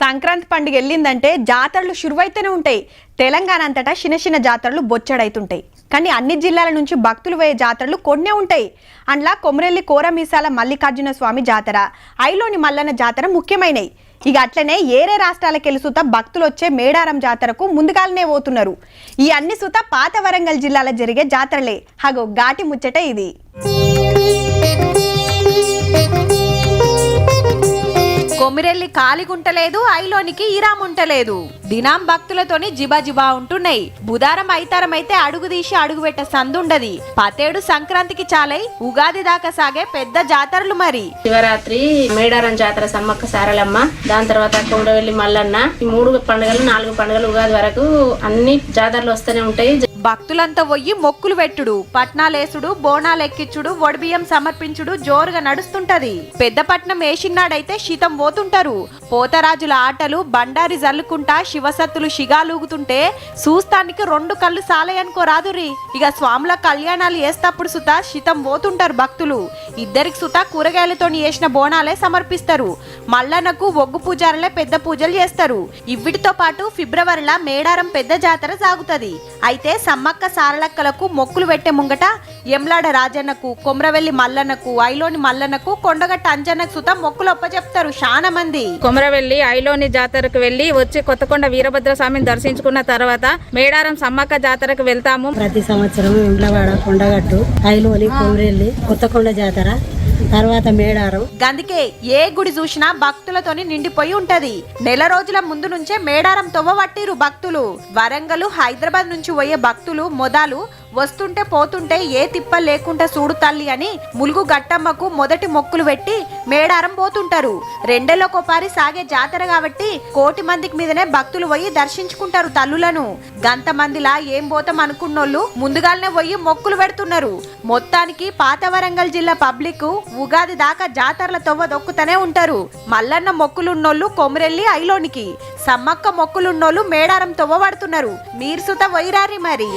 సంక్రాంతి పండుగ వెళ్ళిందంటే జాతరలు శురువైతూనే ఉంటాయి. తెలంగాణ అంతటా చిన్న చిన్న జాతరలు బొచ్చడైతుంటాయి. కానీ అన్ని జిల్లాల నుంచి భక్తులు పోయే జాతరలు కొన్నే ఉంటాయి. అందులో కొమరెల్లి కోరమీసాల మల్లికార్జున స్వామి జాతర, ఐలోని మల్లన్న జాతర ముఖ్యమైనవి. ఇక అట్లనే ఏరే రాష్ట్రాలకెళ్ళి సుత భక్తులు వచ్చే మేడారం జాతరకు ముందుగానే పోతున్నారు. ఈ అన్ని సుత పాత వరంగల్ జిల్లాలో జరిగే జాతరలే. హగో ఘాటి ముచ్చట ఇది. కొమిరెల్లి కాలిగుంటలేదు, ఐలోనికి ఇరాముంటలేదు. దినాం భక్తులతోని జిబాజిబా ఉంటున్నాయి. బుధారం ఐతారం అయితే అడుగు తీసి అడుగు పెట్ట సందుండది. పతేడు సంక్రాంతికి చాలై ఉగాది దాకా సాగే పెద్ద జాతరలు. మరి శివరాత్రి మేడారం జాతర సమ్మక్క సారలమ్మ, దాని తర్వాత కొమరవెల్లి మల్లన్న, ఈ 3 పండుగలు 4 పండుగలు ఉగాది వరకు అన్ని జాతరలు వస్తూనే ఉంటాయి. భక్తులంతా పోయి మొక్కులు పెట్టుడు, పట్నాలేసుడు, బోనాలు ఎక్కించుడు, వడిబియ్యం సమర్పించుడు జోరుగా నడుస్తుంటది. పెద్దపట్నం వేసినాడైతే శీతం పోతుంటారు. పోతరాజుల ఆటలు బండారి జల్లుకుంటా శివసత్తులు షిగాలూగుతుంటే చూస్తానికి 2 కళ్ళు సాలయనుకో రాదురి. ఇక స్వాముల కళ్యాణాలు వేస్తప్పుడు సుత శీతం పోతుంటారు భక్తులు. ఇద్దరికి సుత కూరగాయలతోని వేసిన బోనాలే సమర్పిస్తారు. మల్లన్నకు ఒగ్గు పూజారులే పెద్ద పూజలు చేస్తారు. ఇవిటితో పాటు ఫిబ్రవరిలో మేడారం పెద్ద జాతర సాగుతది. అయితే సమ్మక్క సారలక్కలకు మొక్కులు పెట్టే ముంగట ఎమ్లాడ రాజన్నకు, కొమరవెల్లి మల్లన్నకు, ఐలోని మల్లన్నకు, కొండగట్ట అంజన్నకు సుత మొక్కులు ఒప్పచెప్తారు చాలా మంది. కొమరవెల్లి ఐలోని జాతరకు వెళ్లి వచ్చి కొత్తకొండ వీరభద్ర స్వామిని దర్శించుకున్న తర్వాత మేడారం సమ్మక్క జాతరకు వెళ్తాము. ప్రతి సంవత్సరం ఎమ్లవాడ, కొండగట్టు, ఐలోని, కొమరెల్లి, కొత్తకొండ జాతర, తర్వాత మేడారం. అందుకే ఏ గుడి చూసినా భక్తులతోని నిండిపోయి ఉంటది. నెల రోజుల ముందు నుంచే మేడారం తొవ్వబట్టిరు భక్తులు. వరంగల్, హైదరాబాద్ నుంచి పోయే భక్తులు మొదలు వస్తుంటే పోతుంటే ఏ తిప్ప లేకుండా చూడు తల్లి అని ములుగు గట్టమ్మకు మొదటి మొక్కులు పెట్టి మేడారం పోతుంటారు. 2 ఏళ్లకోపారి సాగే జాతర కాబట్టి 1 కోటి మందికి మీదనే భక్తులు పోయి దర్శించుకుంటారు తల్లులను. గంత మందిలా ఏం పోతాం అనుకున్నోళ్ళు ముందుగానే పోయి మొక్కులు పెడుతున్నారు. మొత్తానికి పాత వరంగల్ జిల్లా పబ్లిక్ ఉగాది దాకా జాతరల తొవ్వ దొక్కుతూనే ఉంటారు. మల్లన్న మొక్కులున్నోళ్ళు కొమరెల్లి ఐలోనికి, సమ్మక్క మొక్కులున్నోళ్ళు మేడారం తొవ్వ పడుతున్నారు. మీరు సుత వైరారి మరి.